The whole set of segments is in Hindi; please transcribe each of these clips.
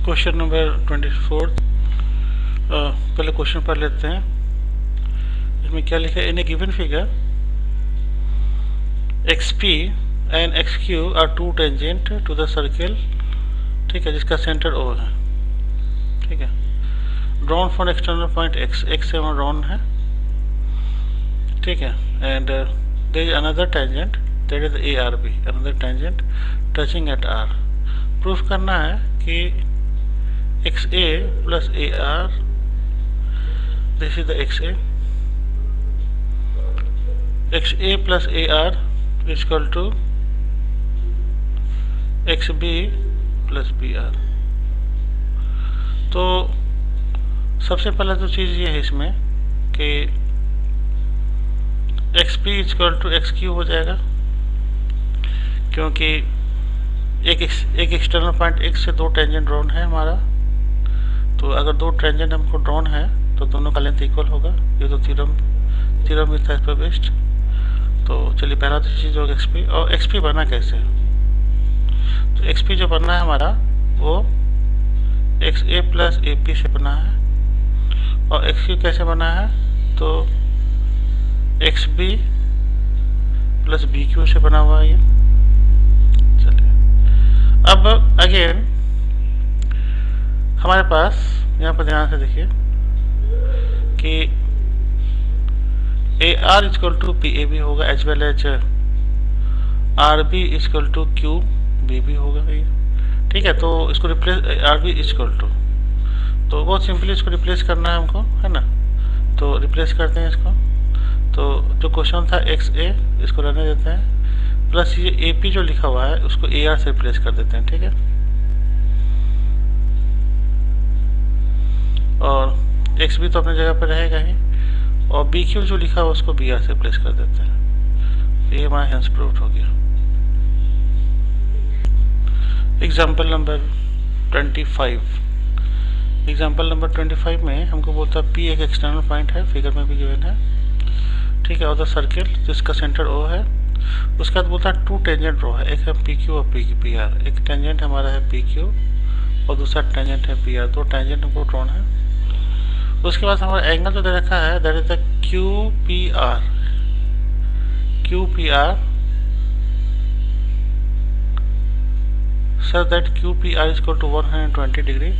Question number 24। पहले क्वेश्चन पढ़ लेते हैं। इसमें क्या लिखा है? In a given figure XP and XQ are two tangent to the circle, ठीक है, जिसका सेंटर O है, ठीक है, drawn from external point X से वहाँ ड्रॉन है, ठीक है, and there is another tangent that is ARB, another tangent touching at R। Proof करना है कि XA plus AR, this is the XA plus AR is equal to XB plus BR। तो सबसे पहला तो चीज़ ये है इसमें कि XP is equal to XQ हो जाएगा, क्योंकि एक एक्सटर्नल पॉइंट X से दो टेंजेंट ड्रॉन है हमारा। तो अगर दो टेंजेंट हमको ड्रॉन है तो दोनों का लेंथ इक्वल होगा। ये तो थ्योरम भी था इस पर बेस्ड। तो चलिए पहला तो चीज़ होगा XP। और XP बना कैसे? तो XP जो बना है हमारा वो XA प्लस AP से बना है, और XQ कैसे बना है? तो XB प्लस BQ से बना हुआ है ये। चलिए अब अगेन हमारे पास यहाँ पर ध्यान से देखिए कि AR इक्वल टू PAB होगा, as well as RB equal to QBB होगा ये, ठीक है। तो इसको रिप्लेस RB इक्वल टू, तो बहुत सिंपली इसको रिप्लेस करना है हमको, है ना। तो रिप्लेस करते हैं इसको। तो जो क्वेश्चन था XA इसको रहने देते हैं, प्लस ये AP जो लिखा हुआ है उसको AR से रिप्लेस कर देते हैं, ठीक है। और XB तो अपनी जगह पर रहेगा ही, और BQ जो लिखा हुआ उसको BR से रिप्लेस कर देते हैं। ये हमारा हेंस प्रूव्ड हो गया। Example number 25। एग्जाम्पल नंबर 25 में हमको बोलता है P एक एक्सटर्नल पॉइंट है, फिगर में भी गिवन है, ठीक है, और द सर्किल जिसका सेंटर O है। उसके बाद बोलता है टू टेंजेंट ड्रॉ है, एक है PQ और PR। एक टेंजेंट हमारा है PQ और दूसरा टेंजेंट है PR। दो टेंजेंट हमको ड्रॉन है। उसके बाद हमारा एंगल जो दे रखा है that is the QPR sir that QPR is equal to 120 degree.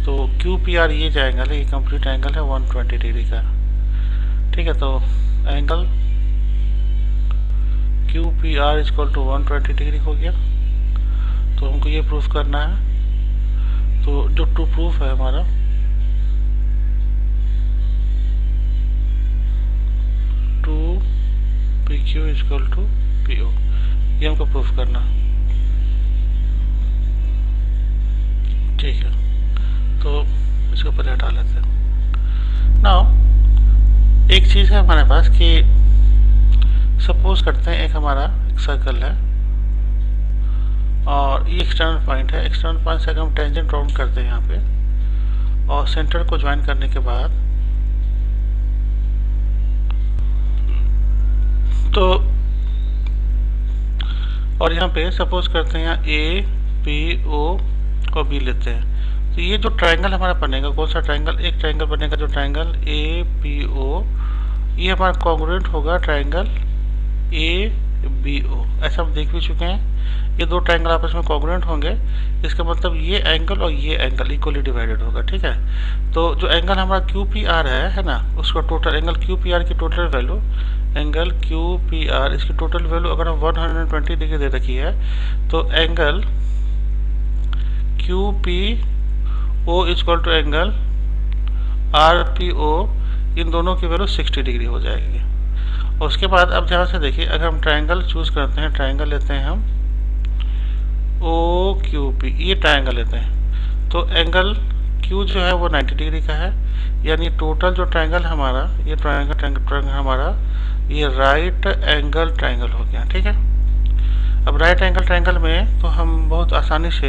तो QPR ये जो एंगल है ये कंप्लीट एंगल है 120 डिग्री का, ठीक है। तो angle QPR is equal to 120 degree हो गया। तो हमको ये प्रूफ करना है। तो जो टू प्रूफ है हमारा 2PQ is equal to PO, ये हमको प्रूफ करना, ठीक है। तो इसको पहले हटा लेते हैं। नाउ एक चीज़ है हमारे पास कि सपोज करते हैं एक हमारा एक सर्कल है और ये एक्सटर्नल पॉइंट है। एक्सटर्नल पॉइंट से अगर हम टेंजेंट राउंड करते हैं यहाँ पे और सेंटर को ज्वाइन करने के बाद, तो और यहाँ पे सपोज करते हैं यहाँ A, P, O और B लेते हैं। तो ये जो ट्रायंगल हमारा बनेगा, कौन सा ट्रायंगल? एक ट्रायंगल बनेगा जो ट्रायंगल APO, ये हमारा कॉन्ग्रुएंट होगा ट्रायंगल ABO। ऐसा हम देख भी चुके हैं, ये दो ट्रायंगल आपस में कॉन्ग्रुएंट होंगे, इसका मतलब ये एंगल और ये एंगल इक्वली डिवाइडेड होगा, ठीक है। तो जो एंगल हमारा QPR है ना, उसका टोटल एंगल QPR की टोटल वैल्यू, एंगल QPR इसकी टोटल वैल्यू अगर हम 120 डिग्री दे रखी है, तो angle QPO is equal to angle RPO, इन दोनों की वैल्यू 60 डिग्री हो जाएगी। और उसके बाद अब ध्यान से देखिए, अगर हम ट्रायंगल चूज करते हैं, ट्रायंगल लेते हैं हम OQP, ये ट्रायंगल लेते हैं, तो एंगल Q जो है वो 90 डिग्री का है, यानी टोटल जो ट्रायंगल हमारा ये ट्रायंगल हमारा ये राइट एंगल ट्रायंगल हो गया, ठीक है। अब राइट एंगल ट्रायंगल में तो हम बहुत आसानी से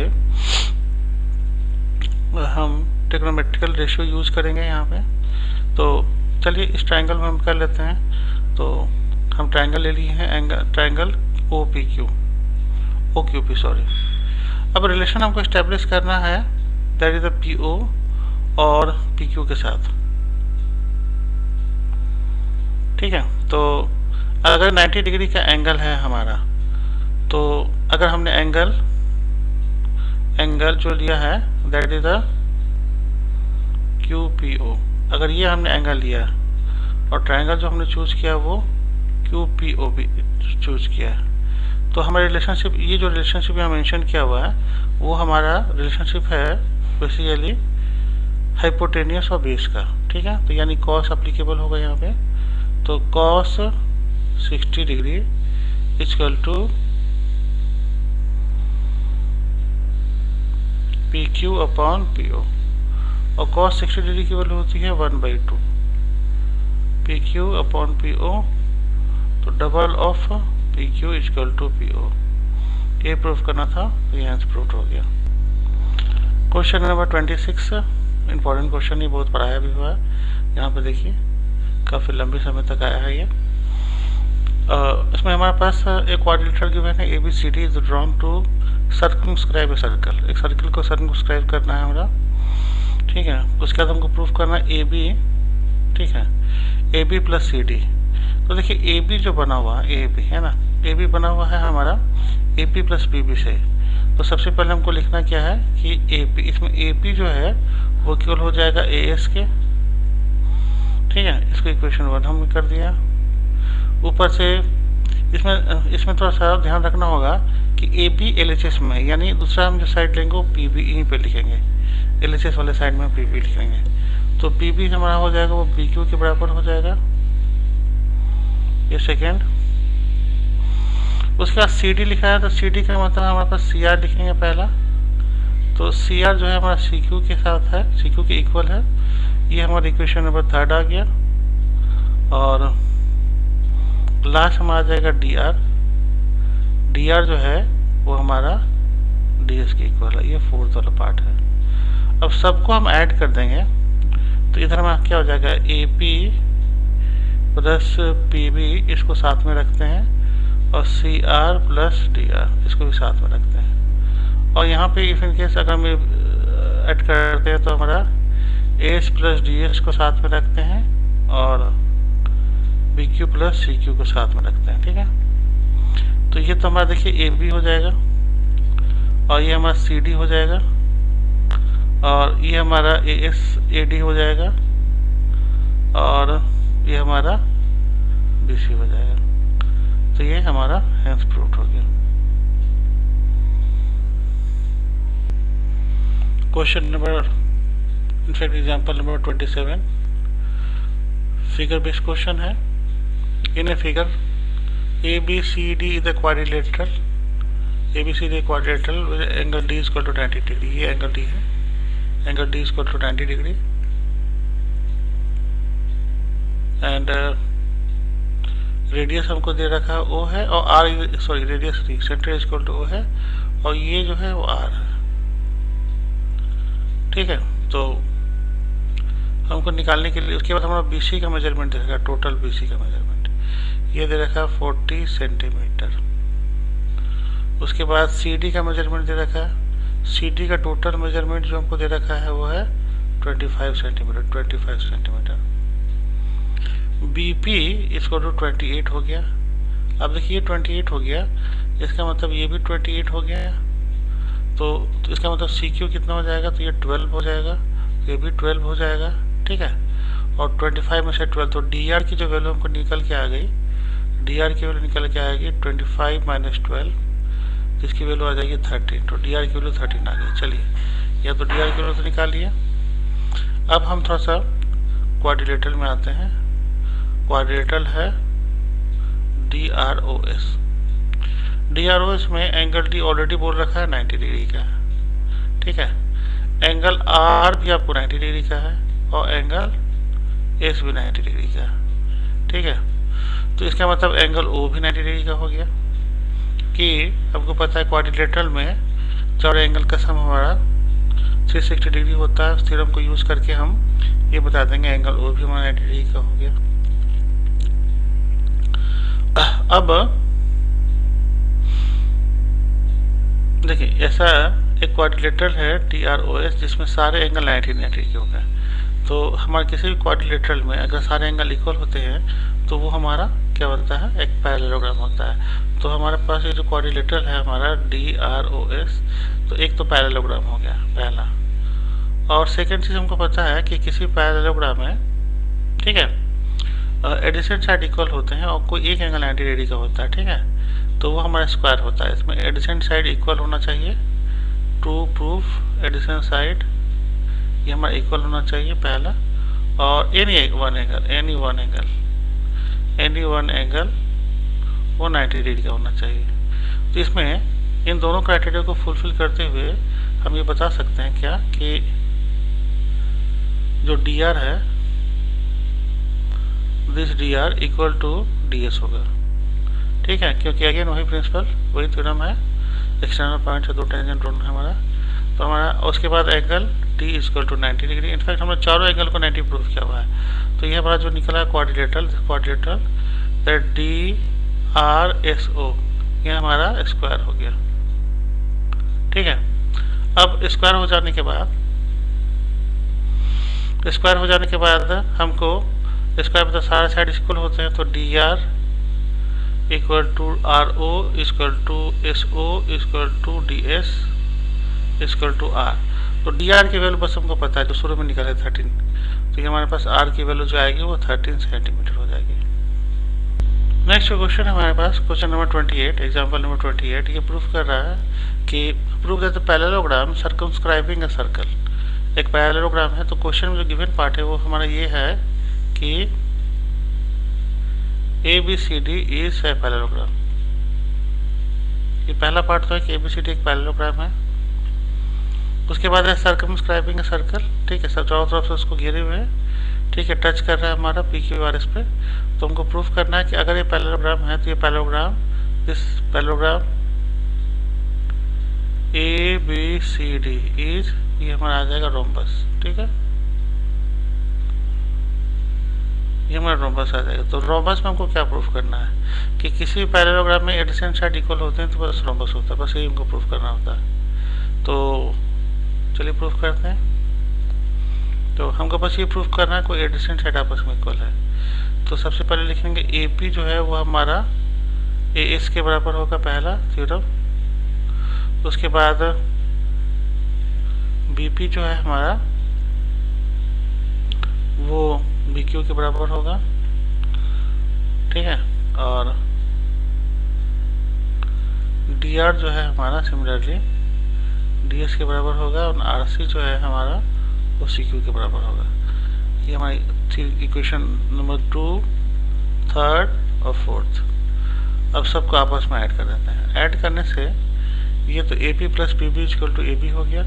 हम ट्रिग्नोमेट्रिकल रेशियो यूज करेंगे यहाँ पे। तो चलिए इस ट्रायंगल में हम कर लेते हैं। तो हम ट्रायंगल ले लिए हैं, ट्रायंगल OQP, सॉरी। अब रिलेशन हमको इस्टेब्लिश करना है दैट इज द PO और PQ के साथ। ठीक है, तो अगर 90 डिग्री का एंगल है हमारा, तो अगर हमने एंगल जो लिया है दैट इज द QPO, अगर ये हमने एंगल लिया और ट्रायंगल जो हमने चूज किया वो QPO भी चूज किया है, तो हमारा रिलेशनशिप, ये जो रिलेशनशिप यहाँ मेंशन किया हुआ है वो हमारा रिलेशनशिप है बेसिकली हाइपोटेनियस और बेस का। ठीक है, तो यानी कॉस अप्लीकेबल होगा यहाँ पे, तो cos 60 degree equal to PQ upon PO, और cos 60 डिग्री की वैल्यू होती है 1/2 PQ अपॉन PO, तो double of PQ equal to PO। ये प्रूफ करना था, ये आंसर प्रूफ हो गया। क्वेश्चन नंबर 26, इंपॉर्टेंट क्वेश्चन, ये बहुत पढ़ाया भी हुआ है। यहाँ पे देखिए काफ़ी लंबे समय तक आया है ये। इसमें हमारे पास एक क्वाड्रिलेटरल गिवन है ABCD is drawn to circumscribe a circle. एक सर्कल को सर्कमस्क्राइब करना है हमारा। ठीक है, उसके बाद हमको प्रूफ करना है AB। ठीक है, AB प्लस CD। तो देखिए AB जो बना हुआ है, AB है ना, AB बना हुआ है हमारा AP प्लस BB से। तो सबसे पहले हमको लिखना क्या है कि AP, इसमें AP जो है वो केवल हो जाएगा AS के। ठीक है, इसको इक्वेशन 1 हमने कर दिया। ऊपर से इसमें थोड़ा सा ध्यान रखना होगा कि AB LHS में, यानी दूसरा हम जो साइड लेंगे वो PB यहीं पे लिखेंगे, LHS वाले साइड में PB लिखेंगे। तो PB हमारा हो जाएगा वो BQ के बराबर हो जाएगा, ये सेकेंड। उसके बाद CD लिखा है, तो CD का मतलब हमारे पास CR लिखेंगे पहला। तो CR जो है हमारा CQ के साथ है, CQ के इक्वल है। ये हमारा इक्वेशन नंबर 3 आ गया। और लास्ट हमारा आ जाएगा DR। DR जो है वो हमारा DS के इक्वल है, ये 4th वाला पार्ट है। अब सबको हम ऐड कर देंगे, तो इधर हमारा क्या हो जाएगा AP प्लस PB, इसको साथ में रखते हैं, और CR प्लस DR इसको भी साथ में रखते हैं। और यहाँ पे इफ इन केस अगर हम ऐड करते हैं तो हमारा AS प्लस DS को साथ में रखते हैं और BQ प्लस CQ को साथ में रखते हैं। ठीक है, तो ये तो हमारा देखिए AB हो जाएगा, और ये हमारा CD हो जाएगा, और ये हमारा AD हो जाएगा, और ये हमारा BC हो जाएगा। तो ये हमारा हेंस प्रूव्ड हो गया। Question number, in fact example number 27, figure based question है। In a figure ABCD is the quadrilateral, ABCD quadrilateral with angle D equal to 90 degree. ये एंगल D है, angle D equal to 90 degree, and radius हमको दे रखा है O है, और radius centre equal to O है, और ये जो है वो R है। ठीक है, तो हमको निकालने के लिए उसके बाद हमारा BC का मेजरमेंट दे रखा है, टोटल BC का मेजरमेंट ये दे रखा है 40 सेंटीमीटर। उसके बाद CD का मेजरमेंट दे रखा है, CD का टोटल मेजरमेंट जो हमको दे रखा है वो है 25 सेंटीमीटर। BP इसको तो 28 हो गया। अब देखिए 28 हो गया, इसका मतलब ये भी 28 हो गया, तो इसका मतलब CQ कितना हो जाएगा, तो ये 12 हो जाएगा, ये भी 12 हो जाएगा। ठीक है, और 25 में से 12, तो DR की जो वैल्यू हमको निकल के आ गई, DR की वैल्यू निकल के आएगी 25 माइनस 12, जिसकी वैल्यू आ जाएगी 13। तो DR की वैल्यू 13 आ गई। चलिए, या तो DR की वैल्यू तो निकाल लिया। अब हम थोड़ा सा क्वाड्रिलेटरल में आते हैं। क्वाड्रिलेटरल है DROS। DROS में एंगल D ऑलरेडी बोल रखा है 90 डिग्री का। ठीक है, एंगल R भी आपको 90 डिग्री का है, और एंगल S भी 90 डिग्री का। ठीक है, तो इसका मतलब एंगल O भी 90 डिग्री का हो गया। कि आपको पता है क्वाड्रिलेटरल में चार एंगल का सम हमारा 360 डिग्री होता है। थ्योरम को यूज करके हम ये बता देंगे एंगल O भी हमारा 90 डिग्री का हो गया। अब देखिए, ऐसा एक क्वाड्रिलेटरल है TROS जिसमें सारे एंगल 90 के हो गए। तो हमारे किसी भी क्वाड्रिलेटरल में अगर सारे एंगल इक्वल होते हैं तो वो हमारा क्या होता है, एक पैरेललोग्राम होता है। तो हमारे पास ये जो क्वाड्रिलेटरल है हमारा DROS, तो एक तो पैरेललोग्राम हो गया पहला। और सेकंड चीज़ हमको पता है कि किसी पैरेललोग्राम में, ठीक है, एडिसेंट साइड इक्वल होते हैं और कोई एक एंगल 90 डिग्री का होता है, ठीक है, तो वो हमारा स्क्वायर होता है। इसमें एडिसेंट साइड इक्वल होना चाहिए। टू प्रूफ एडिसेंट साइड ये हमारा इक्वल होना चाहिए पहला। और एनी वन एंगल वो 90 डिग्री का होना चाहिए। तो इसमें इन दोनों क्राइटेरिया को फुलफिल करते हुए हम ये बता सकते हैं क्या कि जो DR है, this DR equal to DS होगा, ठीक है, क्योंकि अगेन वही प्रिंसिपल, वही थ्योरम है, एक्सटर्नल पॉइंट से दो टेंजेंट ड्रॉन है हमारा। तो हमारा उसके बाद angle T equal to 90 degree. In fact हमने चारों एंगल को 90 प्रूफ किया हुआ है। तो ये हमारा जो निकला है क्वाड्रिलेटरल दैट DRSO ये हमारा स्क्वायर हो गया, ठीक है। अब स्क्वायर हो जाने के बाद हमको स्क्वायर में तो सारे साइड इक्वल होते हैं, तो DR equal to RO equal to SO equal to DS equal to R। तो DR की वैल्यू बस हमको पता है, जो शुरू में निकला है 13, तो ये हमारे पास R की वैल्यू जो आएगी वो 13 सेंटीमीटर हो जाएगी। नेक्स्ट क्वेश्चन हमारे पास क्वेश्चन नंबर 28, एग्जाम्पल नंबर 28। ये प्रूफ कर रहा है कि proof that the parallelogram circumscribing a circle. एक पैरेललोग्राम है, तो क्वेश्चन में जो गिवन पार्ट है वो हमारा ये है कि ABCD इज ए पैरेललोग्राम। ये पहला पार्ट तो है कि ABCD एक पैरेललोग्राम है। उसके बाद है सर्कमस्क्राइबिंग अ सर्कल, ठीक है, सब चारों तरफ से उसको घेरे हुए हैं, ठीक है, टच कर रहा है हमारा PQRS पे। तो हमको प्रूफ करना है कि अगर ये पैरेललोग्राम है तो ये पैरेललोग्राम ABCD इज, ये हमारा आ जाएगा रोम्बस, ठीक है, ये हमारा रोम्बस आ जाएगा। तो रोम्बस में हमको क्या प्रूफ करना है कि किसी भी पैरेललोग्राम में एडिसेंट साइड इक्वल होते हैं तो बस रोम्बस होता है, बस यही हमको प्रूफ करना होता है। तो चलिए प्रूफ करते हैं। तो हमको बस ये प्रूफ करना है कोई एडिसेंट साइड आपस में इक्वल है। तो सबसे पहले लिखेंगे AP जो है वो हमारा AS के बराबर होगा, पहला थ्योरम। उसके बाद BP जो है हमारा वो BQ के बराबर होगा, ठीक है, और DR जो है हमारा सिमिलरली DS के बराबर होगा, और RC जो है हमारा वो CQ के बराबर होगा। ये हमारी इक्वेशन नंबर 2, 3rd और 4th। अब सबको आपस में ऐड कर देते हैं। ऐड करने से ये तो AP plus PB equal to AB हो गया,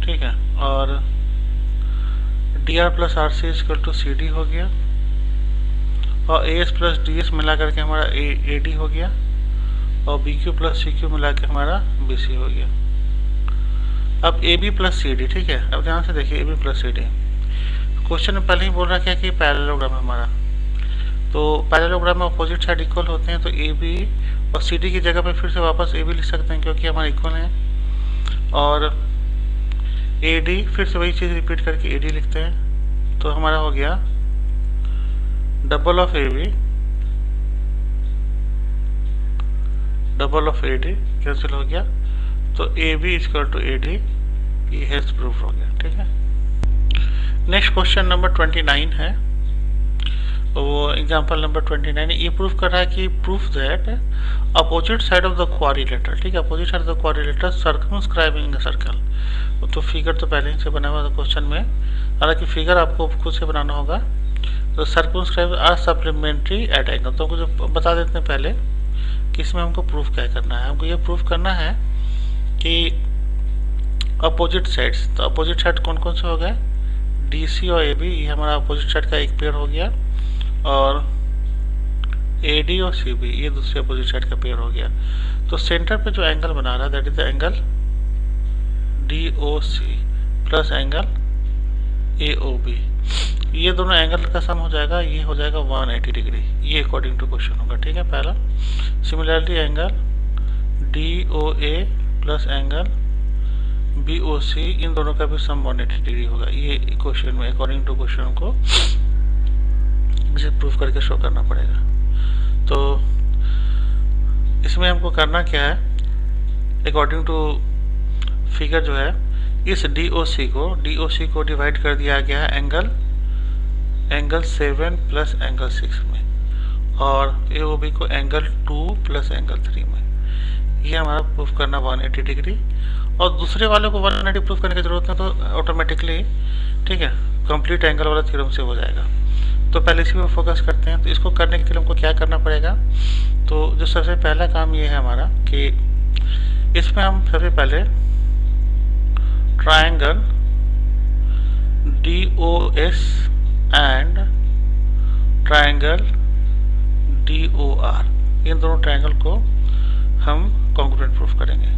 ठीक है, और DR plus RC equal to CD हो गया, और AS प्लस DS मिला करके हमारा AD हो गया, और BQ प्लस CQ मिला के हमारा BC हो गया। अब AB प्लस CD, ठीक है, अब ध्यान से देखिए AB प्लस CD। क्वेश्चन में पहले ही बोल रहा है कि पैरेललोग्राम है हमारा, तो पैरेललोग्राम में अपोजिट साइड इक्वल होते हैं, तो AB और CD की जगह पे फिर से वापस AB लिख सकते हैं क्योंकि हमारे इक्वल है, और AD फिर से वही चीज़ रिपीट करके AD लिखते हैं। तो हमारा हो गया double of AB double of AD cancel हो गया, तो AB इक्वल टू AD, ये हेल्थ प्रूफ हो गया, ठीक है। नेक्स्ट क्वेश्चन नंबर 29 है, वो एग्जांपल नंबर 29 ये प्रूफ कर रहा है कि proof that opposite side of the quadrilateral, ठीक है, opposite side of the quadrilateral circumscribing a circle. तो फिगर तो पहले ही से बना हुआ था क्वेश्चन में, हालांकि फिगर आपको खुद से बनाना होगा। तो circumscribe are supplementary at angle, तो हमको जो बता देते हैं पहले कि इसमें हमको प्रूफ क्या करना है। हमको ये प्रूफ करना है कि अपोजिट साइड्स, तो अपोजिट साइड कौन कौन से हो गए, DC और AB, ये हमारा अपोजिट साइड का एक पेयर हो गया, और AD और CB ये दूसरे अपोजिट साइड का पेयर हो गया। तो सेंटर पे जो एंगल बना रहा है that is the angle DOC plus angle AOB, ये दोनों एंगल का सम हो जाएगा, ये हो जाएगा 180 डिग्री, ये अकॉर्डिंग टू क्वेश्चन होगा, ठीक है, पहला। Similarly angle DOA plus angle BOC, इन दोनों का भी सम 180 डिग्री होगा। ये क्वेश्चन में अकॉर्डिंग टू क्वेश्चन को इसे प्रूफ करके शो करना पड़ेगा। तो इसमें हमको करना क्या है, अकॉर्डिंग टू फिगर जो है, इस DOC को डिवाइड कर दिया गया है एंगल 7 प्लस एंगल 6 में, और AOB को एंगल 2 प्लस एंगल 3 में। ये हमारा प्रूफ करना 180 डिग्री, और दूसरे वाले को 180 प्रूफ करने की जरूरत है, तो ऑटोमेटिकली ठीक है कंप्लीट एंगल वाला थ्योरम से हो जाएगा। तो पहले इसी पे फोकस करते हैं। तो इसको करने के लिए हमको क्या करना पड़ेगा, तो जो सबसे पहला काम ये है हमारा कि इसमें हम सबसे पहले triangle DOS and triangle DOR, इन दोनों ट्रायंगल को हम कॉन्ग्रुएंट प्रूफ करेंगे।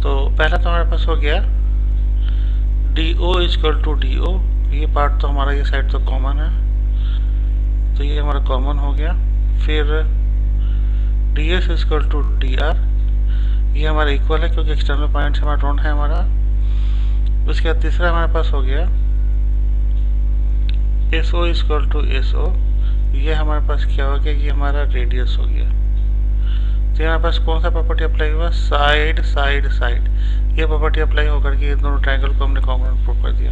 तो पहला तो हमारे पास हो गया DO इक्वल टू DO, ये पार्ट तो हमारा ये साइड तो कॉमन है, तो ये हमारा कॉमन हो गया। फिर DS इक्वल टू DR, ये हमारा इक्वल है क्योंकि एक्सटर्नल पॉइंट हमारा ड्रॉन है हमारा। उसके बाद तीसरा हमारे पास हो गया SO इक्वल टू SO, ये हमारे पास क्या हो गया, ये हमारा रेडियस हो गया। तो हमारे पास कौन सा प्रॉपर्टी अप्लाई हुआ, साइड साइड साइड, ये प्रॉपर्टी अप्लाई होकर के इन दोनों ट्रायंगल को हमने कॉन्ग्रुएंट प्रूफ कर दिया।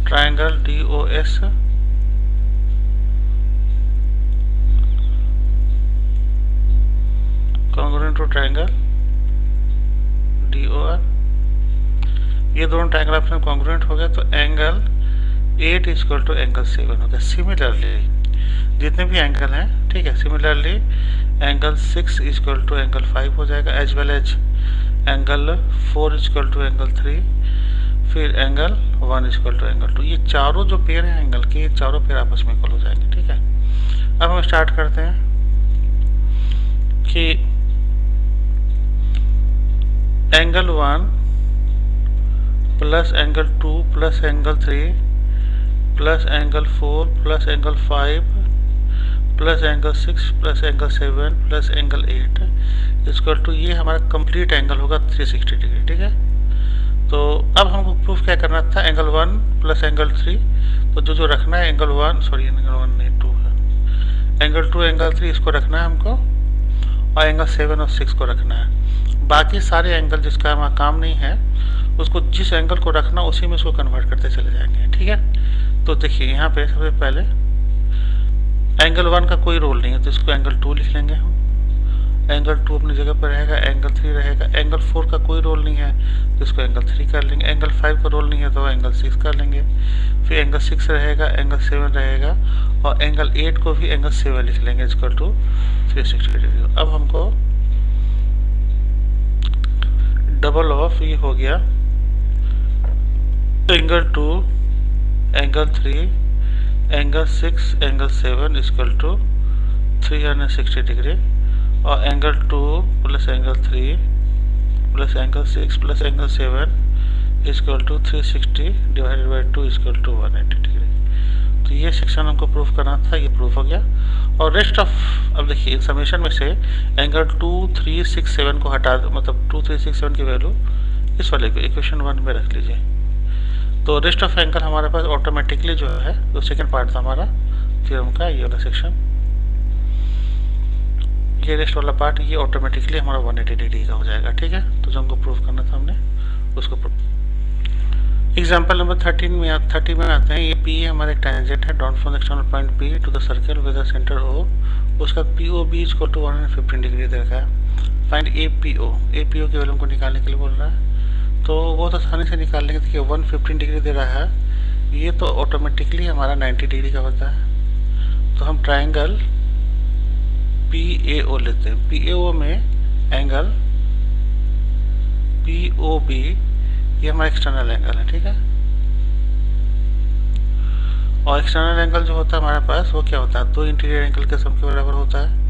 Triangle DOS congruent to triangle DOR, ये दोनों ट्रायंगल ऑप्शन कॉन्ग्रुएंट हो गया। तो एंगल 8 इक्वल टू एंगल 7 हो गया। सिमिलरली जितने भी एंगल हैं, ठीक है, similarly angle 6 equal to angle 5 हो जाएगा, as well as angle 4 equal to angle 3, फिर एंगल 1 इक्वल टू एंगल 2। ये चारों जो पेयर हैं एंगल के, ये चारों पेयर आपस में इक्वल हो जाएंगे। ठीक है, अब हम स्टार्ट करते हैं कि angle 1 plus angle 2 plus angle 3 plus angle 4 plus angle 5 plus angle 6 plus angle 7 plus angle 8 equal to, ये हमारा कंप्लीट एंगल होगा 360 डिग्री। ठीक है, तो अब हमको प्रूफ क्या करना था, एंगल 1 प्लस एंगल 3, तो जो रखना है एंगल 1 नहीं 2 है, एंगल 2 एंगल 3 इसको रखना है हमको, और एंगल 7 और 6 को रखना है। बाकी सारे एंगल जिसका हमारा काम नहीं है, उसको जिस एंगल को रखना उसी में उसको कन्वर्ट करते चले जाएंगे। ठीक है, तो देखिए यहाँ पे सबसे पहले एंगल 1 का कोई रोल नहीं है, तो इसको एंगल 2 लिख लेंगे हम, एंगल 2 अपनी जगह पर रहेगा, एंगल 3 रहेगा। एंगल 4 का कोई रोल नहीं है, तो इसको एंगल 3 कर लेंगे। एंगल 5 का रोल नहीं है, तो एंगल 6 कर लेंगे। फिर एंगल 6 रहेगा, एंगल 7 रहेगा, और एंगल 8 को भी एंगल 7 लिख लेंगे इक्वल टू 360 डिग्री। अब हमको डबल ऑफ ये हो गया angle 2 angle 3 angle 6 angle 7 equal to 360 degree, और angle 2 plus angle 3 plus angle 6 plus angle 7 equal to 360 divided by 2 equal to 180 degree. तो ये सेक्शन हमको प्रूफ करना था, ये प्रूफ हो गया। और रेस्ट ऑफ, अब देखिए समेशन में से एंगल 2 3 6 7 को हटा, मतलब 2 3 6 7 की वैल्यू इस वाले को इक्वेशन 1 में रख लीजिए। तो रेस्ट ऑफ एंगल हमारे पास ऑटोमेटिकली जो है, जो सेकंड पार्ट था हमारा थ्योरम का, ये वाला सेक्शन, ये रेस्ट वाला पार्ट, ये ऑटोमेटिकली हमारा 180 डिग्री का हो जाएगा। ठीक है, तो जो हमको प्रूफ करना था हमने उसको प्रूफ। एग्जाम्पल नंबर 30 में आते हैं। ये P हमारे टैंजेंट है, drawn from external point P to the circle with the centre O, उसका POB इक्वल टू 115 डिग्री दे रखा है। फाइंड APO की वैल्यू को निकालने के लिए बोल रहा है, तो बहुत आसानी से निकाल लेंगे। देखिए 115 डिग्री दे रहा है, ये तो ऑटोमेटिकली हमारा 90 डिग्री का होता है। तो हम ट्राइंगल PAO लेते हैं। PAO में एंगल POB, ये हमारा एक्सटर्नल एंगल है। ठीक है, और एक्सटर्नल एंगल जो होता है हमारे पास, वो क्या होता है, 2 इंटीरियर एंगल के सम के बराबर होता है।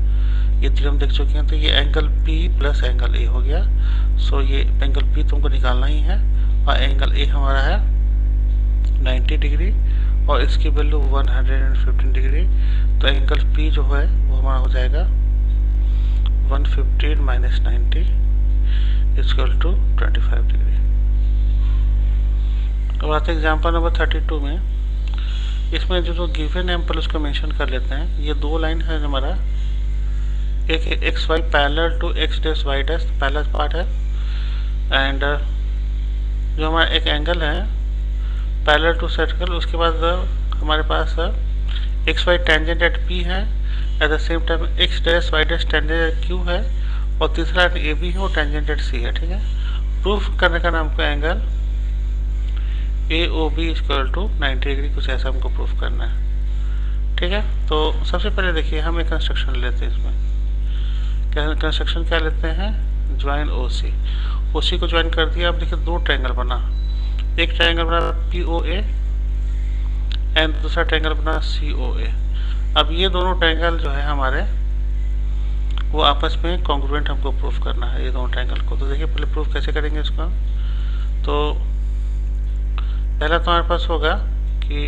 ये थ्योरम देख चुके हैं। तो ये angle P plus angle A हो गया। सो ये एंगल P तुमको निकालना ही है, और एंगल A हमारा है 90 डिग्री, और इसकी वैल्यू 115 डिग्री। तो एंगल P जो है वो हमारा हो जाएगा 115 माइनस 90 इक्वल टू 25 डिग्री। अब आते हैं एग्जाम्पल नंबर 32 में। इसमें जो गिवन एम्पल उसको मेंशन कर लेते हैं। ये दो लाइन है हमारा, एक X Y parallel to X dash Y dash, पहला पार्ट है, एंड जो हमारा एक एंगल है पैरेलल टू सर्कल, उसके बाद हमारे पास X Y tangent at P है, at the same time X dash Y dash tangent at Q है, और तीसरा ए बी है वो टेंजेंट एट सी है। ठीक है, प्रूफ करने का नाम को angle A O B equal to 90 degree, कुछ ऐसा हमको प्रूफ करना है। ठीक है, तो सबसे पहले देखिए हम एक कंस्ट्रक्शन लेते हैं। इसमें कंस्ट्रक्शन क्या लेते हैं, ज्वाइन ओ सी। ओ सी को ज्वाइन कर दिया। अब देखिए दो ट्रायंगल बना, एक ट्रायंगल बना पी ओ ए एंड दूसरा ट्रायंगल बना सी ओ ए। अब ये दोनों ट्रायंगल जो है हमारे वो आपस में कॉन्ग्रुएंट हमको प्रूफ करना है, ये दोनों ट्रायंगल को। तो देखिए पहले प्रूफ कैसे करेंगे इसका। तो पहला तो हमारे पास होगा कि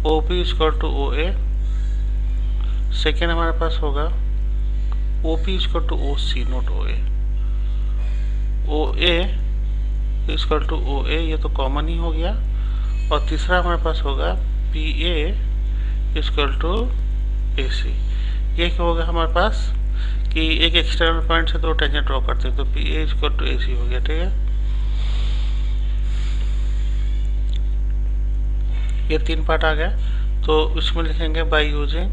O P equal to O A, second हमारे पास होगा O P equal to O C note O A. O A equal to O A, ये तो कॉमन ही हो गया। और तीसरा हमारे पास होगा P A equal to A सी। ये क्या होगा हमारे पास कि एक एक्सटर्नल पॉइंट से दो टेंजेंट ड्रॉ करते हैं, तो P A equal to A सी हो गया। ठीक है, ये तीन पार्ट आ गया। तो इसमें लिखेंगे by using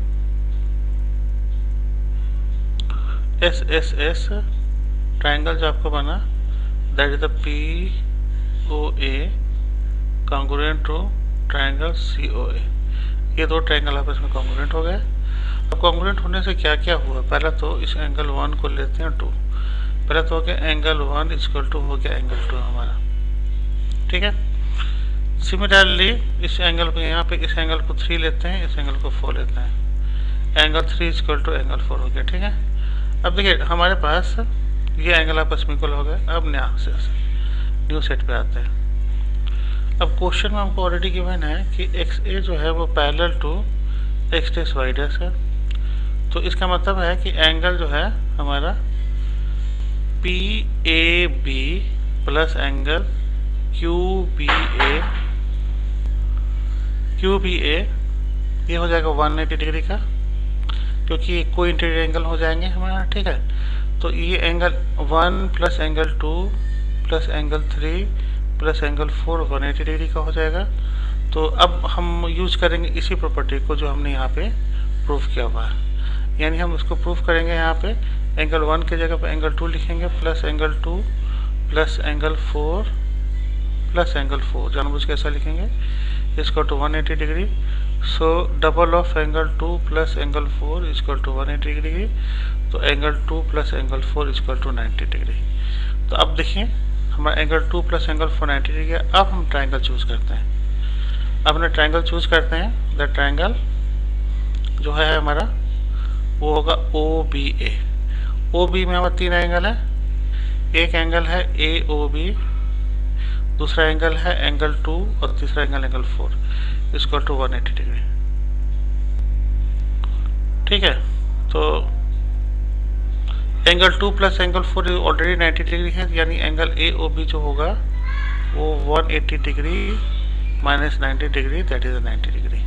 S S S triangle जो आपको बना, that is the P O A congruent to triangle C O A. ये दो ट्रायंगल आपस में कॉन्ग्रुएंट हो गए। अब कॉन्ग्रुएंट होने से क्या क्या हुआ, पहला तो इस एंगल 1 को लेते हैं 2। पहला तो हो गया एंगल 1 इक्वल टू हो गया एंगल 2 हमारा। ठीक है, सिमिलरली इस एंगल को यहाँ पे इस एंगल को 3 लेते हैं, इस एंगल को 4 लेते हैं, एंगल 3 इक्वल टू एंगल 4 हो गया। ठीक है, अब देखिए हमारे पास ये एंगल आपस में इक्वल हो गए। अब न्यू सेट पे आते हैं। अब क्वेश्चन में हमको ऑलरेडी गिवन है कि एक्स ए जो है वो parallel to X dash Y dash है। तो इसका मतलब है कि एंगल जो है हमारा P A B plus angle Q B A ये हो जाएगा 180 डिग्री का, क्योंकि कोई इंटीरियर एंगल हो जाएंगे हमारा। ठीक है, तो ये angle 1 plus angle 2 plus angle 3 plus angle 4 180 degree का हो जाएगा। तो अब हम यूज करेंगे इसी प्रॉपर्टी को जो हमने यहाँ पे प्रूफ किया हुआ है, यानी हम उसको प्रूफ करेंगे। यहाँ पे एंगल 1 की जगह पर एंगल 2 लिखेंगे, plus angle 2 plus angle 4 plus angle 4, जानबूझ के ऐसा लिखेंगे, इसको to 180 degree. So double of angle 2 plus angle 4 equal to 180 degree. तो angle 2 plus angle 4 equal to 90 degree. तो अब देखिए हमारा एंगल 2 प्लस एंगल 4 90 डिग्री है। अब हम ट्रायंगल चूज करते हैं। अब हमने ट्रायंगल चूज करते हैं। द ट्रायंगल जो है हमारा वो होगा ओ बी ए। ओ बी में हमारा 3 एंगल है। एक एंगल है ए ओ बी, दूसरा एंगल है एंगल 2 और तीसरा angle angle 4 equal to 180 degree. ठीक है, तो angle 2 plus angle 4 already 90 degree है, यानी एंगल ए ओ बी जो होगा वो 180 degree minus 90 degree, that is 90 degree.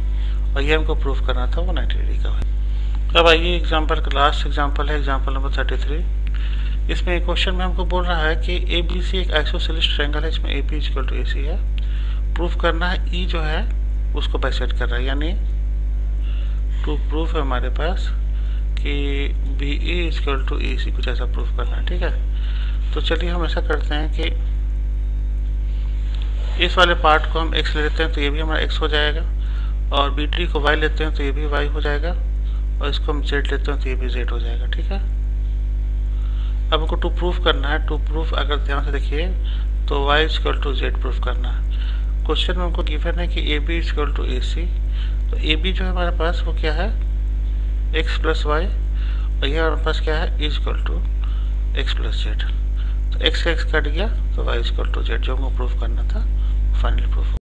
और ये हमको प्रूफ करना था, वो 90 डिग्री का है। अब आइए एग्जाम्पल का लास्ट एग्जाम्पल है, एग्जाम्पल नंबर 33। इसमें क्वेश्चन में हमको बोल रहा है कि ए बी सी एक आइसोसेलेस ट्रायंगल है, इसमें A P equal to A सी है। प्रूफ करना है ई जो है उसको बाइसेक्ट कर रहा है, यानी टू प्रूफ है हमारे पास कि B A equal to A सी, कुछ ऐसा प्रूफ करना है। ठीक है, तो चलिए हम ऐसा करते हैं कि इस वाले पार्ट को हम एक्स ले लेते हैं, तो ये भी हमारा एक्स हो जाएगा, और बी टी को वाई लेते हैं तो ये भी वाई हो जाएगा, और इसको हम जेड लेते हैं तो ये भी जेड हो जाएगा। ठीक है, अब हमको टू प्रूफ करना है। टू प्रूफ अगर ध्यान से देखिए तो y equal to Z proof करना है। क्वेश्चन में हमको गिवन है कि A B equal to A C. तो ए बी जो है हमारे पास वो क्या है, एक्स प्लस वाई, और ये हमारे पास क्या है, equal to X plus Z. तो एक्स एक्स कट गया तो y इक्वल टू जेड, जो हमको प्रूफ करना था फाइनल प्रूफ।